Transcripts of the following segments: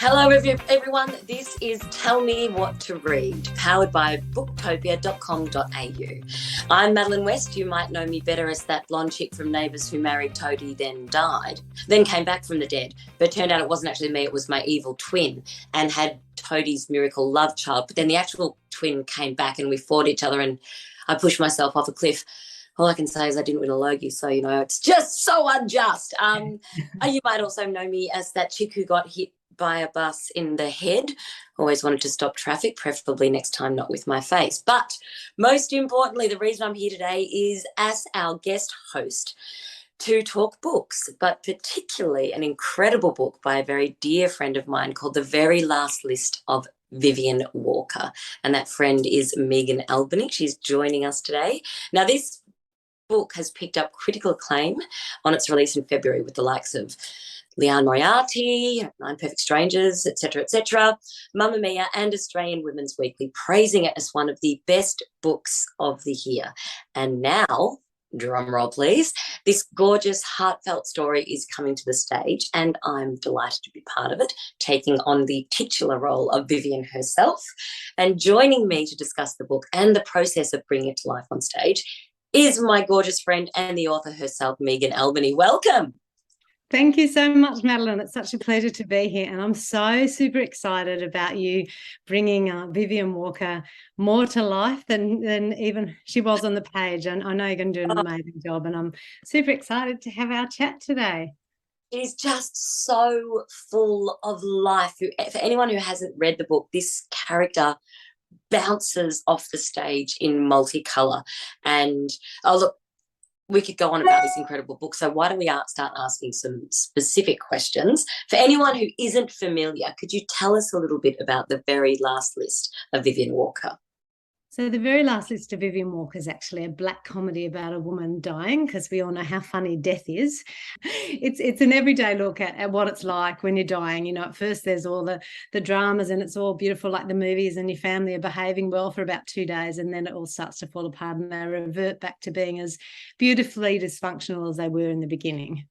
Hello, everyone. This is Tell Me What to Read, powered by booktopia.com.au. I'm Madeleine West. You might know me better as that blonde chick from Neighbours who married Toadie, then died, then came back from the dead. But it turned out it wasn't actually me, it was my evil twin, and had Toadie's miracle love child. But then the actual twin came back and we fought each other and I pushed myself off a cliff. All I can say is I didn't win a Logie, so, it's just so unjust. You might also know me as that chick who got hit by a bus in the head. Always wanted to stop traffic, preferably next time not with my face. But most importantly, the reason I'm here today is as our guest host to talk books, but particularly an incredible book by a very dear friend of mine called The Very Last List of Vivian Walker. And that friend is Megan Albany. She's joining us today. Now, this book has picked up critical acclaim on its release in February with the likes of Leanne Moriarty, Nine Perfect Strangers, etc., Mamma Mia and Australian Women's Weekly praising it as one of the best books of the year. And now, drum roll please, this gorgeous, heartfelt story is coming to the stage and I'm delighted to be part of it, taking on the titular role of Vivian herself. And joining me to discuss the book and the process of bringing it to life on stage is my gorgeous friend and the author herself, Megan Albany. Welcome. Thank you so much, Madeleine. It's such a pleasure to be here. And I'm so super excited about you bringing Vivian Walker more to life than even she was on the page. And I know you're going to do an amazing job. And I'm super excited to have our chat today. It is just so full of life. For anyone who hasn't read the book, this character bounces off the stage in multicolour. And, look, we could go on about this incredible book. So why don't we start asking some specific questions? For anyone who isn't familiar, could you tell us a little bit about The Very Last List of Vivian Walker? So The Very Last List of Vivian Walker is actually a black comedy about a woman dying, because we all know how funny death is. It's an everyday look at what it's like when you're dying. At first there's all the dramas and it's all beautiful like the movies and your family are behaving well for about 2 days and then it all starts to fall apart and they revert back to being as beautifully dysfunctional as they were in the beginning.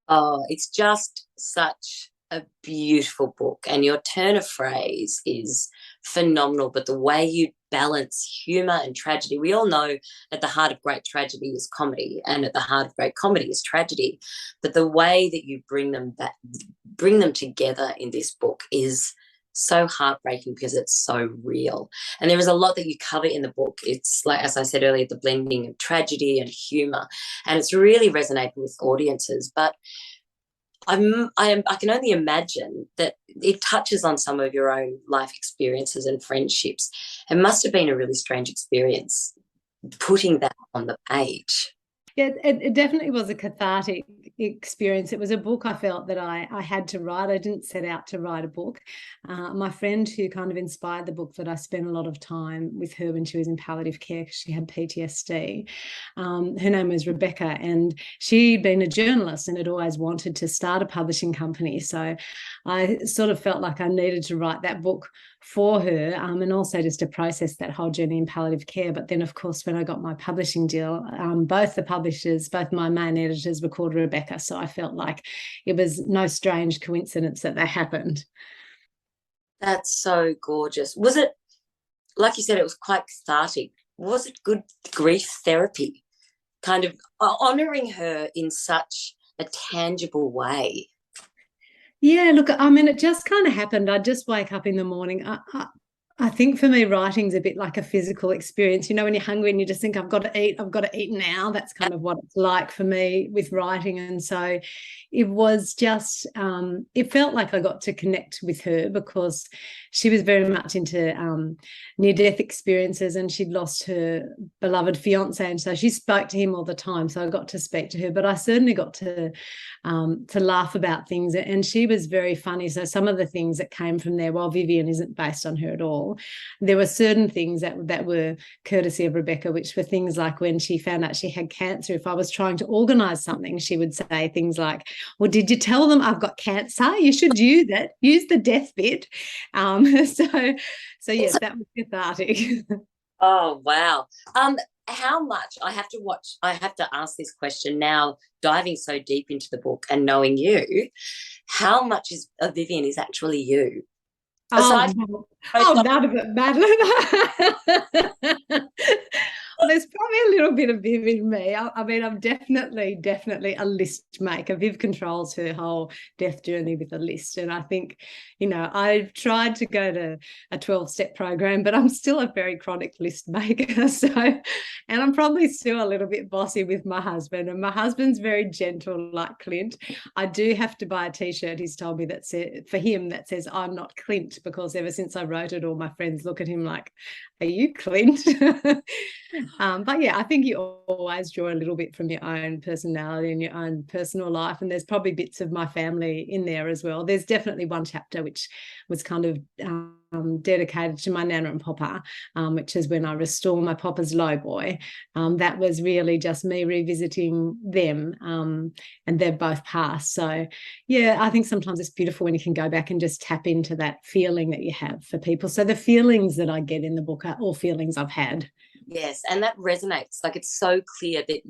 Oh, it's just such a beautiful book and your turn of phrase is phenomenal, but the way you balance humour and tragedy. We all know at the heart of great tragedy is comedy and at the heart of great comedy is tragedy, but the way that you bring them together in this book is so heartbreaking because it's so real. And there is a lot that you cover in the book. It's like, as I said earlier, the blending of tragedy and humour, and it's really resonating with audiences. But I can only imagine that it touches on some of your own life experiences and friendships. It must have been a really strange experience putting that on the page. Yeah, it definitely was a cathartic experience. It was a book I felt that I had to write. I didn't set out to write a book. My friend who kind of inspired the book, that I spent a lot of time with her when she was in palliative care because she had PTSD. Her name was Rebecca, and she'd been a journalist and had always wanted to start a publishing company. So I sort of felt like I needed to write that book for her, and also just to process that whole journey in palliative care. But then, of course, when I got my publishing deal, both my main editors were called Rebecca, so I felt like it was no strange coincidence that they happened. That's so gorgeous. Was it, like you said, it was quite cathartic. Was it good grief therapy, kind of honouring her in such a tangible way? Yeah, look, I mean, it just kind of happened. I'd just wake up in the morning. I think for me, writing's a bit like a physical experience. When you're hungry and you just think, I've got to eat now. That's kind of what it's like for me with writing. And so it was just, it felt like I got to connect with her because she was very much into near-death experiences and she'd lost her beloved fiance. And so she spoke to him all the time. So I got to speak to her, but I certainly got to laugh about things. And she was very funny. So some of the things that came from there, while Vivian isn't based on her at all, there were certain things that were courtesy of Rebecca, which were things like when she found out she had cancer, if I was trying to organise something, she would say things like, well, did you tell them I've got cancer? You should use the death bit. So yes, that was cathartic. Oh, wow. how much I have to ask this question now, diving so deep into the book and knowing you, how much of Vivian is actually you? Oh, Aside none of it, Madeline. Well, there's probably a little bit of Viv in me. I mean, I'm definitely a list maker. Viv controls her whole death journey with a list. And I think, I've tried to go to a 12-step program, but I'm still a very chronic list maker. So, and I'm probably still a little bit bossy with my husband. And my husband's very gentle, like Clint. I do have to buy a T-shirt, he's told me, that says I'm not Clint, because ever since I wrote it, all my friends look at him like, are you Clint? But yeah, I think you always draw a little bit from your own personality and your own personal life. And there's probably bits of my family in there as well. There's definitely one chapter which was kind of dedicated to my Nana and Papa, which is when I restore my Papa's low boy. That was really just me revisiting them, and they've both passed. So yeah, I think sometimes it's beautiful when you can go back and just tap into that feeling that you have for people. So the feelings that I get in the book are all feelings I've had. Yes, and that resonates. Like, it's so clear that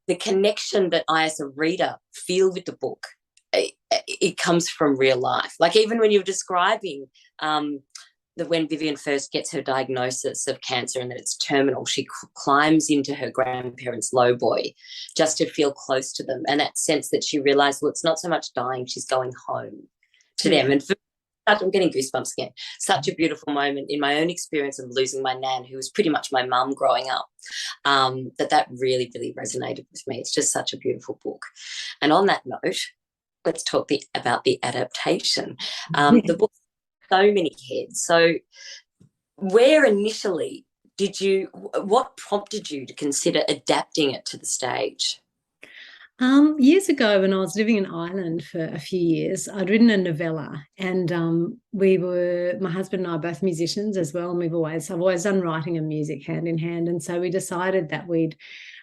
the connection that I as a reader feel with the book, it comes from real life. Like, even when you're describing when Vivian first gets her diagnosis of cancer and that it's terminal, she climbs into her grandparents' low boy just to feel close to them, and that sense that she realised, well, it's not so much dying, she's going home to them. And I'm getting goosebumps again. Such a beautiful moment in my own experience of losing my nan, who was pretty much my mum growing up, that really, really resonated with me. It's just such a beautiful book. And on that note, let's talk about the adaptation. The book has so many heads. So where initially what prompted you to consider adapting it to the stage? Years ago, when I was living in Ireland for a few years, I'd written a novella, and my husband and I are both musicians as well, and I've always done writing and music hand in hand, and so we decided that we'd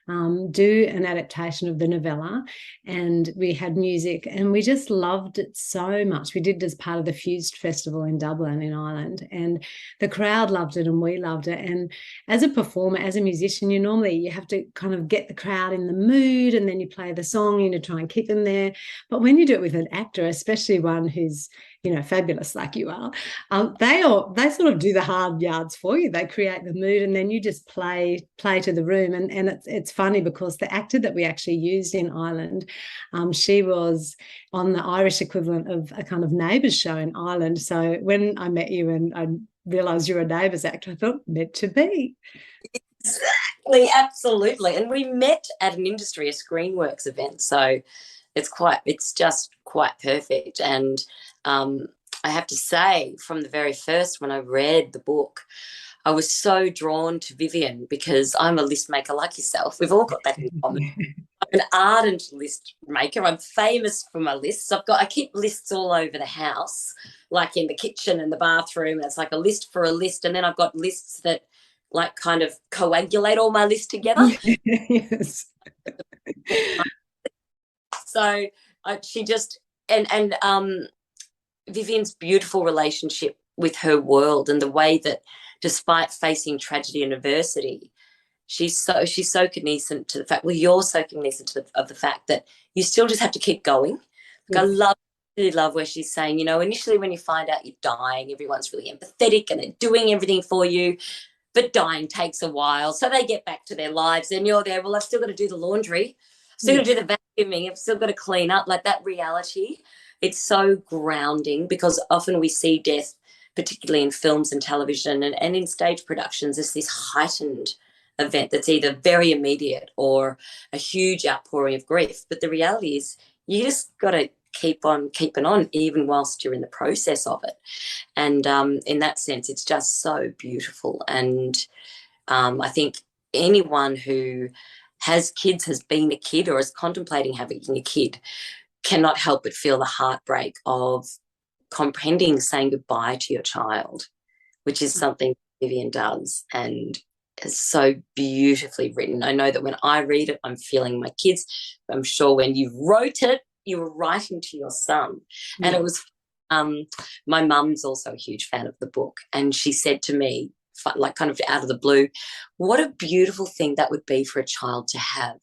do an adaptation of the novella, and we had music, and we just loved it so much. We did it as part of the Fused Festival in Dublin in Ireland, and the crowd loved it and we loved it. And as a performer, as a musician, you have to kind of get the crowd in the mood, and then you play the song, try and keep them there. But when you do it with an actor, especially one who's fabulous like you are, they sort of do the hard yards for you. They create the mood, and then you just play to the room. And it's funny because the actor that we actually used in Ireland, she was on the Irish equivalent of a kind of Neighbours show in Ireland. So when I met you and I realised you're a Neighbours actor, I thought, meant to be. Exactly, absolutely. And we met at an industry, a Screenworks event. So it's just quite perfect. And I have to say, from the very first, when I read the book, I was so drawn to Vivian because I'm a list maker like yourself. We've all got that in common. I'm an ardent list maker. I'm famous for my lists. I keep lists all over the house, like in the kitchen and the bathroom. It's like a list for a list. And then I've got lists that like kind of coagulate all my lists together. Yes. So Vivian's beautiful relationship with her world, and the way that despite facing tragedy and adversity, she's so cognizant to the fact, well, you're so cognizant of the fact that you still just have to keep going. Like, I really love where she's saying, initially when you find out you're dying, everyone's really empathetic and they're doing everything for you, but dying takes a while. So they get back to their lives and you're there, well, I've still got to do the laundry, I've still got to do the vacuuming, I've still got to clean up. Like, that reality, it's so grounding, because often we see death, particularly in films and television and in stage productions, as this heightened event that's either very immediate or a huge outpouring of grief. But the reality is you just got to keep on keeping on, even whilst you're in the process of it. And in that sense, it's just so beautiful. And I think anyone who has kids, has been a kid, or is contemplating having a kid, cannot help but feel the heartbreak of comprehending saying goodbye to your child, which is something Vivian does, and is so beautifully written. I know that when I read it, I'm feeling my kids. I'm sure when you wrote it, you were writing to your son. And it was, my mum's also a huge fan of the book, and she said to me, like kind of out of the blue. What a beautiful thing that would be for a child to have,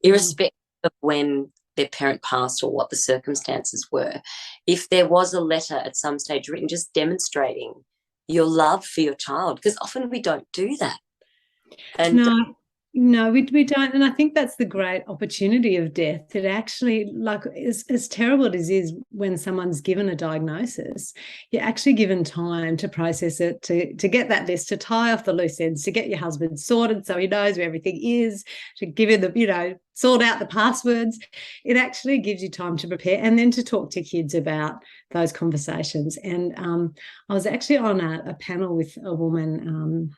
irrespective of when their parent passed or what the circumstances were. If there was a letter at some stage written just demonstrating your love for your child, because often we don't do that. And No, we don't. And I think that's the great opportunity of death. It actually, like, as terrible as it is when someone's given a diagnosis, you're actually given time to process it, to get that list, to tie off the loose ends, to get your husband sorted so he knows where everything is, to give him the, sort out the passwords. It actually gives you time to prepare and then to talk to kids about those conversations. And I was actually on a panel with a woman,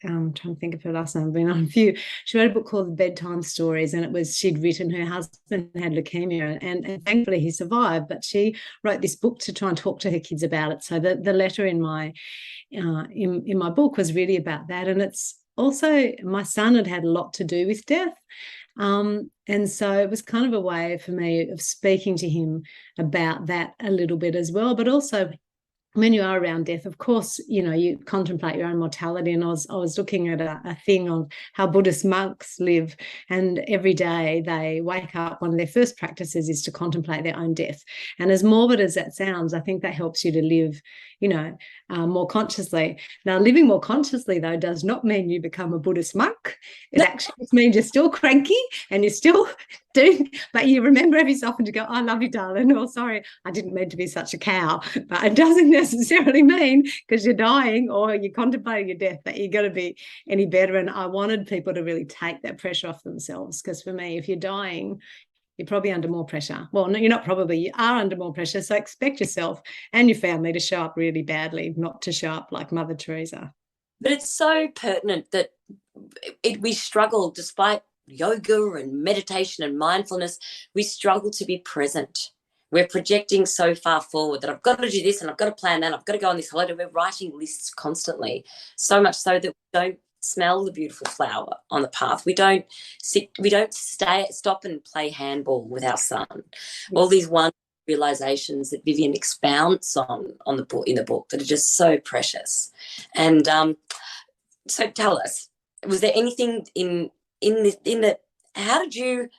I'm trying to think of her last name. I've been on a few. She wrote a book called Bedtime Stories, and she'd written, her husband had leukemia, and thankfully he survived, but she wrote this book to try and talk to her kids about it. So the letter in my book was really about that. And it's also, my son had a lot to do with death. And so it was kind of a way for me of speaking to him about that a little bit as well. But also, when you are around death, of course, you contemplate your own mortality. And I was looking at a thing on how Buddhist monks live, and every day they wake up, one of their first practices is to contemplate their own death. And as morbid as that sounds, I think that helps you to live, more consciously. Now, living more consciously, though, does not mean you become a Buddhist monk. It actually just means you're still cranky and you're still doing, but you remember every so often to go, I love you, darling, or sorry, I didn't mean to be such a cow. But it doesn't necessarily mean because you're dying or you're contemplating your death that you're going to be any better. And I wanted people to really take that pressure off themselves, because for me, if you're dying, you're probably under more pressure. Well, no, you're not probably, you are under more pressure. So expect yourself and your family to show up really badly, not to show up like Mother Teresa. But it's so pertinent that we struggle, despite yoga and meditation and mindfulness, we struggle to be present. We're projecting so far forward that I've got to do this and I've got to plan that, I've got to go on this holiday. We're writing lists constantly, so much so that we don't smell the beautiful flower on the path. We don't stop and play handball with our son. All these wonderful realizations that Vivian expounds on the book, in the book, that are just so precious. And so tell us, was there anything in the how did you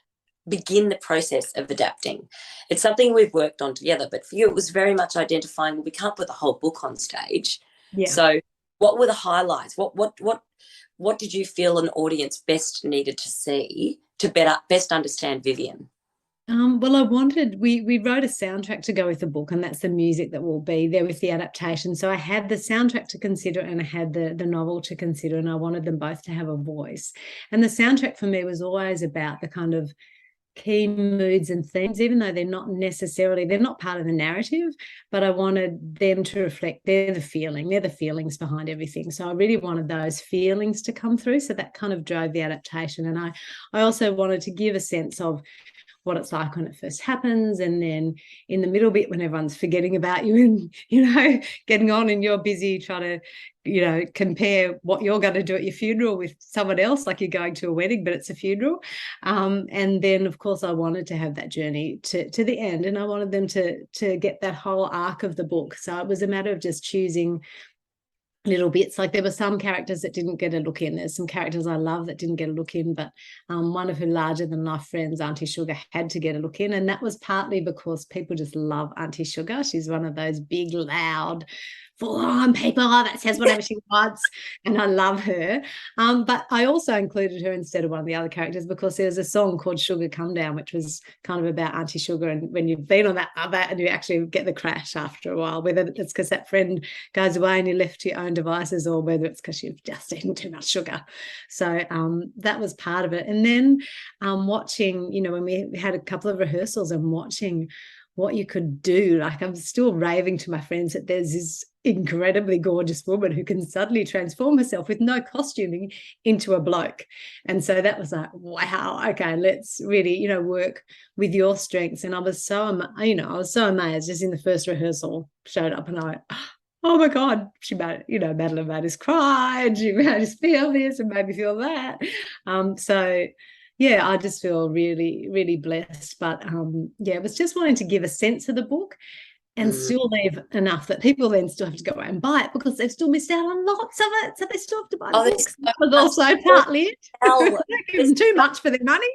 begin the process of adapting? It's something we've worked on together, but for you it was very much identifying, well, we can't put the whole book on stage. Yeah. So what were the highlights? What did you feel an audience best needed to see to best understand Vivian? Well, we wrote a soundtrack to go with the book, and that's the music that will be there with the adaptation. So I had the soundtrack to consider and I had the novel to consider, and I wanted them both to have a voice. And the soundtrack for me was always about the kind of key moods and themes, even though they're not part of the narrative, but I wanted them to reflect, they're the feelings behind everything. So I really wanted those feelings to come through. So that kind of drove the adaptation. And I also wanted to give a sense of what it's like when it first happens, and then in the middle bit when everyone's forgetting about you and getting on and you're busy trying to compare what you're going to do at your funeral with someone else, like you're going to a wedding but it's a funeral. And then of course I wanted to have that journey to the end, and I wanted them to get that whole arc of the book. So it was a matter of just choosing little bits. Like there were some characters that didn't get a look in. There's some characters I love that didn't get a look in, but one of her larger than life friends, Auntie Sugar, had to get a look in, and that was partly because people just love Auntie Sugar. She's one of those big, loud, full-on people that says whatever she wants, and I love her. But I also included her instead of one of the other characters because there was a song called Sugar Come Down, which was kind of about Auntie Sugar, and when you've been on that and you actually get the crash after a while, whether it's because that friend goes away and you're left to your own devices, or whether it's because you've just eaten too much sugar. So that was part of it. And then watching, when we had a couple of rehearsals and watching what you could do. Like I'm still raving to my friends that there's this incredibly gorgeous woman who can suddenly transform herself with no costuming into a bloke. And so that was like, wow, okay, let's really, work with your strengths. And I was so, I was so amazed. Just in the first rehearsal, showed up and I went, oh my God, she made, Madeleine made us cry, and she made us feel this and made me feel that. So yeah, I just feel really, really blessed. But it was just wanting to give a sense of the book and still leave enough that people then still have to go away and buy it because they've still missed out on lots of it. So they still have to buy the books. That was also partly it. They give them too much for their money.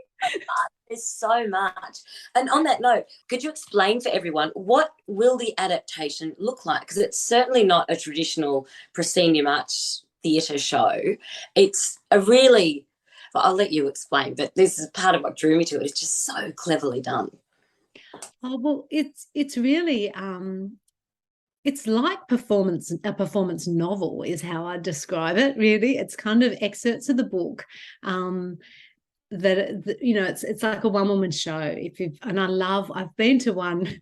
There's so much. And on that note, could you explain for everyone, what will the adaptation look like? Because it's certainly not a traditional proscenium arch theatre show. It's a really, well, I'll let you explain, but this is part of what drew me to it. It's just so cleverly done. Oh, well, it's really it's like a performance novel is how I describe it, really. It's kind of excerpts of the book. That you know, it's like a one-woman show. I've been to one,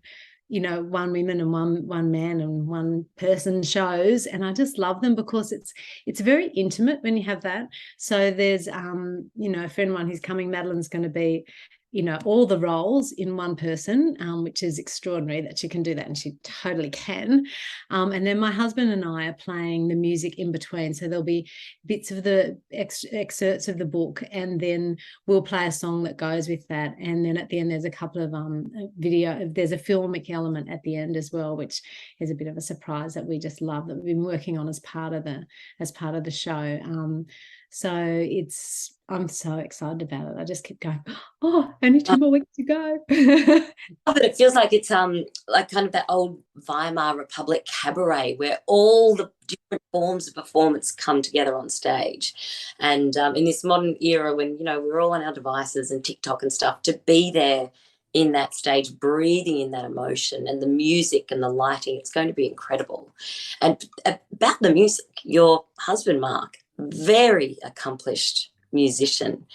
you know, one woman and one man and one person shows, and I just love them because it's very intimate when you have that. So there's you know, a friend of mine who's coming, Madeleine's going to be, you know, all the roles in one person, which is extraordinary that she can do that, and she totally can. And then my husband and I are playing the music in between. So there'll be bits of the excerpts of the book, and then we'll play a song that goes with that. And then at the end, there's a couple of there's a filmic element at the end as well, which is a bit of a surprise that we just love, that we've been working on as part of the show. So I'm so excited about it. I just keep going, oh, only 2 more weeks to go. It feels like it's like kind of that old Weimar Republic cabaret where all the different forms of performance come together on stage. And in this modern era when, you know, we're all on our devices and TikTok and stuff, to be there in that stage, breathing in that emotion and the music and the lighting, it's going to be incredible. And about the music, your husband, Mark, very accomplished musician.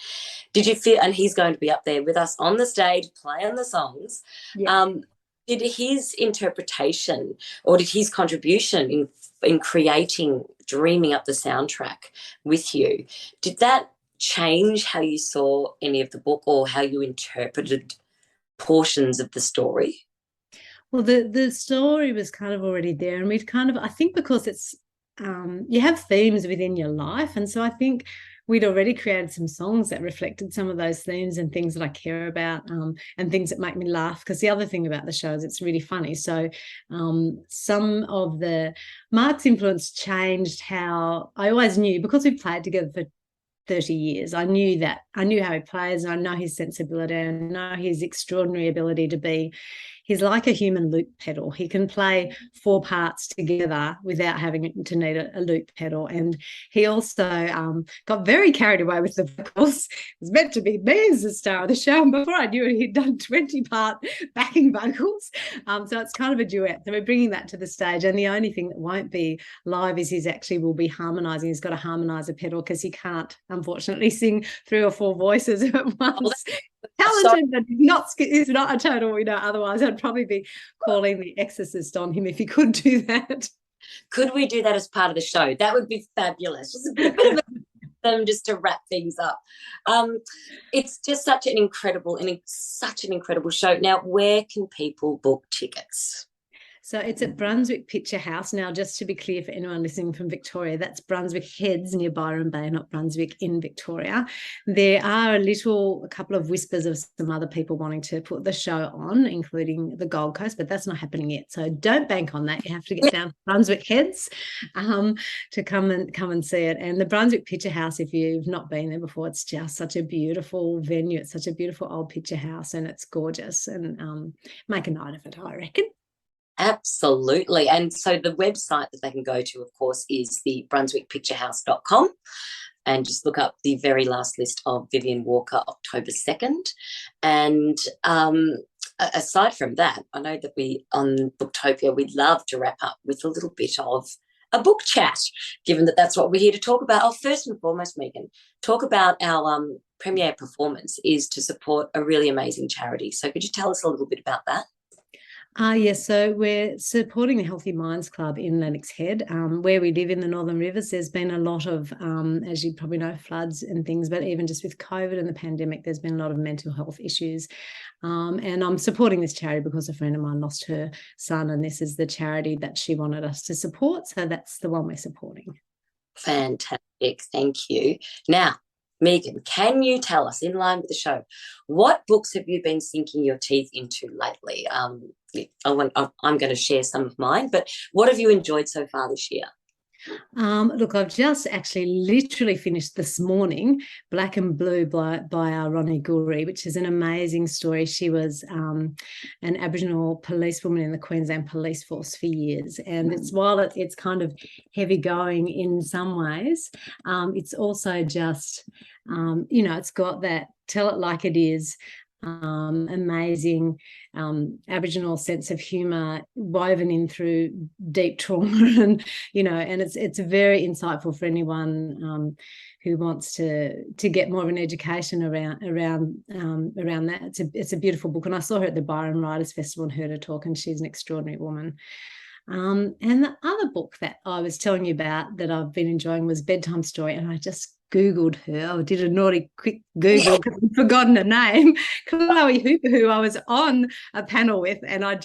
Did you feel, and he's going to be up there with us on the stage playing the songs, did his interpretation or did his contribution in creating, dreaming up the soundtrack with you, did that change how you saw any of the book or how you interpreted portions of the story? Well, the story was kind of already there, and we'd kind of, I think because it's you have themes within your life, and so I think we'd already created some songs that reflected some of those themes and things that I care about, and things that make me laugh. Because the other thing about the show is it's really funny. So some of the Mark's influence changed how I always knew, because we played together for 30 years. I knew how he plays, and I know his sensibility, and I know his extraordinary ability to be. He's like a human loop pedal. He can play 4 parts together without having to need a loop pedal. And he also got very carried away with the vocals. It was meant to be me as the star of the show, and before I knew it, he'd done 20-part backing vocals. So it's kind of a duet. So we're bringing that to the stage. And the only thing that won't be live is will be harmonising. He's got a harmoniser pedal because he can't, unfortunately, sing 3 or 4 voices at once. Talented, but he's not a total, you know, otherwise I'd probably be calling the Exorcist on him if he could do that. Could we do that as part of the show? That would be fabulous. Just a bit of them just to wrap things up. It's just such an incredible show. Now, where can people book tickets? So it's at Brunswick Picture House. Now, just to be clear for anyone listening from Victoria, that's Brunswick Heads near Byron Bay, not Brunswick in Victoria. There are a couple of whispers of some other people wanting to put the show on, including the Gold Coast, but that's not happening yet. So don't bank on that. You have to get down to Brunswick Heads to come and see it. And the Brunswick Picture House, if you've not been there before, it's just such a beautiful venue. It's such a beautiful old picture house, and it's gorgeous. And make a night of it, I reckon. Absolutely. And so the website that they can go to, of course, is the brunswickpicturehouse.com, and just look up the very last list of Vivian Walker, October 2nd. And aside from that, I know that we on Booktopia, we'd love to wrap up with a little bit of a book chat, given that that's what we're here to talk about. Oh, first and foremost, Megan, talk about our premiere performance is to support a really amazing charity. So could you tell us a little bit about that? Yes, so we're supporting the Healthy Minds Club in Lennox Head, where we live in the Northern Rivers. There's been a lot of, as you probably know, floods and things, but even just with COVID and the pandemic, there's been a lot of mental health issues. And I'm supporting this charity because a friend of mine lost her son, and this is the charity that she wanted us to support. So that's the one we're supporting. Fantastic. Thank you. Now, Megan, can you tell us, in line with the show, what books have you been sinking your teeth into lately? I'm going to share some of mine, but what have you enjoyed so far this year? Look, I've just actually literally finished this morning Black and Blue by Ronnie Guri, which is an amazing story. She was an Aboriginal policewoman in the Queensland Police Force for years. And while it's kind of heavy going in some ways, it's also just, it's got that tell it like it is, amazing Aboriginal sense of humour woven in through deep trauma, and and it's very insightful for anyone who wants to get more of an education around that. It's a beautiful book, and I saw her at the Byron Writers Festival and heard her talk, and she's an extraordinary woman. And the other book that I was telling you about that I've been enjoying was Bedtime Story, and I just Googled her. I did a naughty quick Google because I'd forgotten her name. Chloe Hooper, who I was on a panel with, and I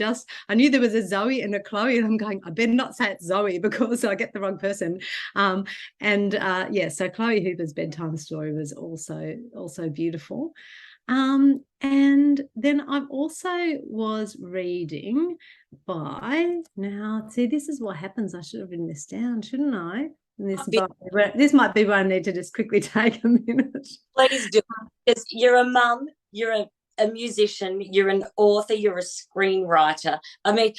knew there was a Zoe and a Chloe, and I'm going, I better not say it's Zoe because I get the wrong person. So Chloe Hooper's Bedtime Story was also beautiful. And then I've also was reading now, see, this is what happens. I should have written this down, shouldn't I? This might be where I need to just quickly take a minute. Please do, because you're a mum, you're a musician, you're an author, you're a screenwriter. I mean,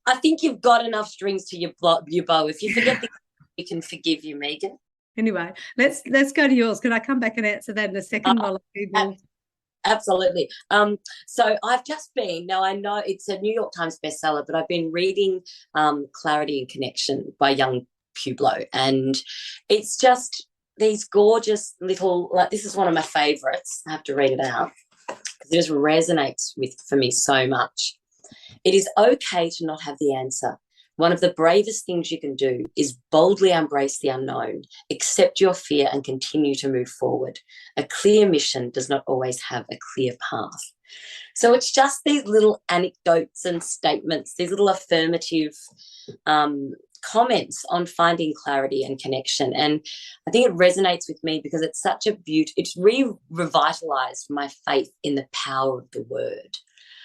I think you've got enough strings to your bow. If you forget you can forgive you, Megan. Anyway, let's go to yours. Can I come back and answer that in a second while I Google? Absolutely. So I've just been, now I know it's a New York Times bestseller, but I've been reading Clarity and Connection by Young Pueblo, and it's just these gorgeous little, like, this is one of my favorites. I have to read it out because it just resonates for me so much. It is okay to not have the answer. One of the bravest things you can do is boldly embrace the unknown, accept your fear, and continue to move forward. A clear mission does not always have a clear path. So it's just these little anecdotes and statements, these little affirmative comments on finding clarity and connection. And I think it resonates with me because it's such a it's revitalized my faith in the power of the word.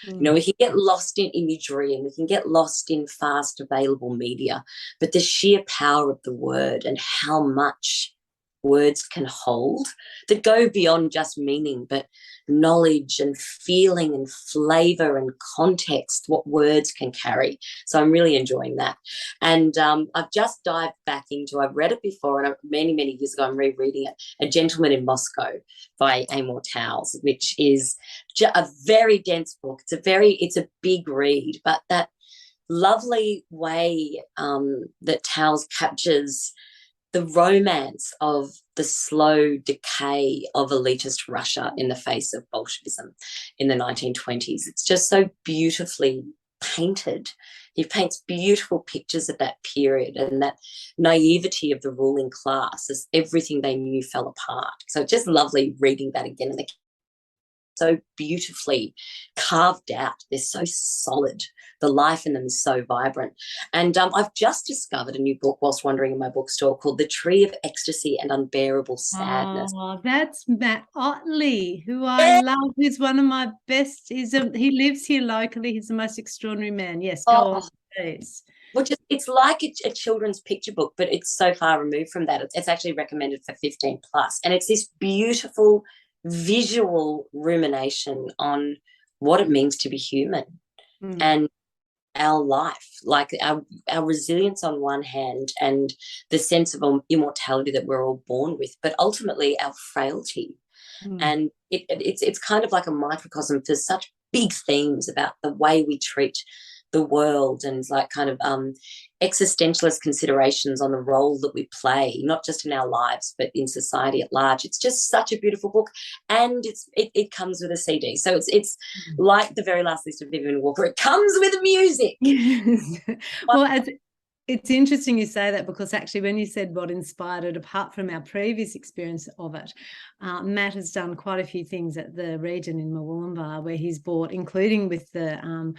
We can get lost in imagery and we can get lost in fast available media, but the sheer power of the word and how much words can hold that go beyond just meaning, but knowledge and feeling and flavor and context, what words can carry. So I'm really enjoying that. And I've just dived back into, I've read it before, and many, many years ago I'm rereading it, A Gentleman in Moscow by Amor Towles, which is a very dense book. It's a big read, but that lovely way that Towles captures the romance of the slow decay of elitist Russia in the face of Bolshevism in the 1920s. It's just so beautifully painted. He paints beautiful pictures of that period and that naivety of the ruling class as everything they knew fell apart. So just lovely reading that again and again. So beautifully carved out. They're so solid. The life in them is so vibrant. And I've just discovered a new book whilst wandering in my bookstore called The Tree of Ecstasy and Unbearable Sadness. Oh, that's Matt Otley, who I love. He's one of my best. He lives here locally. He's the most extraordinary man. Yes, go on, please. It's like a children's picture book, but it's so far removed from that. It's actually recommended for 15 plus. And it's this beautiful visual rumination on what it means to be human and our life, like our resilience on one hand and the sense of immortality that we're all born with, but ultimately our frailty. And it's kind of like a microcosm for such big themes about the way we treat the world and like kind of existentialist considerations on the role that we play, not just in our lives, but in society at large. It's just such a beautiful book, and it comes with a CD. So it's like The Very Last List of Vivian Walker. It comes with music. Well, it's interesting you say that, because actually when you said what inspired it, apart from our previous experience of it, Matt has done quite a few things at the region in Murwillumbah where he's bought, including with the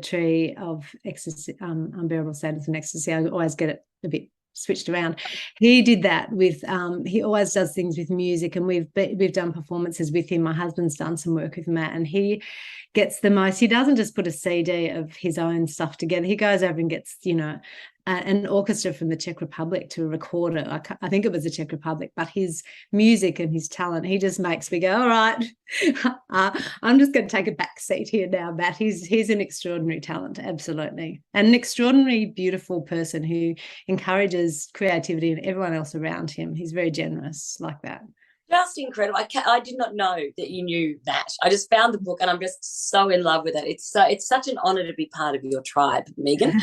Tree of Ecstasy, Unbearable Sadness and Ecstasy. I always get it a bit switched around. He did that with he always does things with music, and we've done performances with him. My husband's done some work with Matt, and he gets the most. He doesn't just put a CD of his own stuff together. He goes over and gets, an orchestra from the Czech Republic to record it. I think it was the Czech Republic, but his music and his talent, he just makes me go, all right, I'm just going to take a back seat here now, Matt. He's an extraordinary talent, absolutely. And an extraordinary, beautiful person who encourages creativity in everyone else around him. He's very generous like that. Just incredible. I did not know that you knew that. I just found the book and I'm just so in love with it. It's such an honour to be part of your tribe, Megan.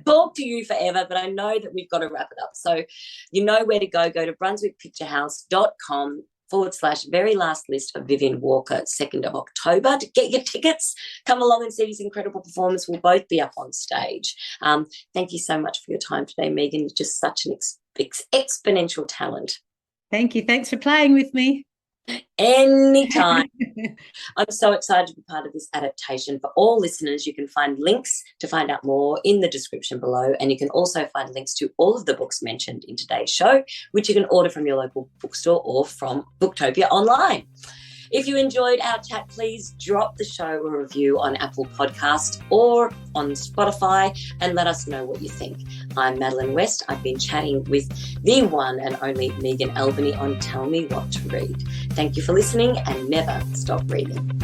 Talk to you forever, but I know that we've got to wrap it up. So you know where to go. Go to brunswickpicturehouse.com/very last list of Vivian Walker, 2nd of October, to get your tickets. Come along and see this incredible performance. We'll both be up on stage. Thank you so much for your time today, Megan. You're just such an exponential talent. Thank you. Thanks for playing with me. Anytime. I'm so excited to be part of this adaptation. For all listeners, you can find links to find out more in the description below, and you can also find links to all of the books mentioned in today's show, which you can order from your local bookstore or from Booktopia online. If you enjoyed our chat, please drop the show a review on Apple Podcast or on Spotify and let us know what you think. I'm Madeleine West. I've been chatting with the one and only Megan Albany on Tell Me What to Read. Thank you for listening, and never stop reading.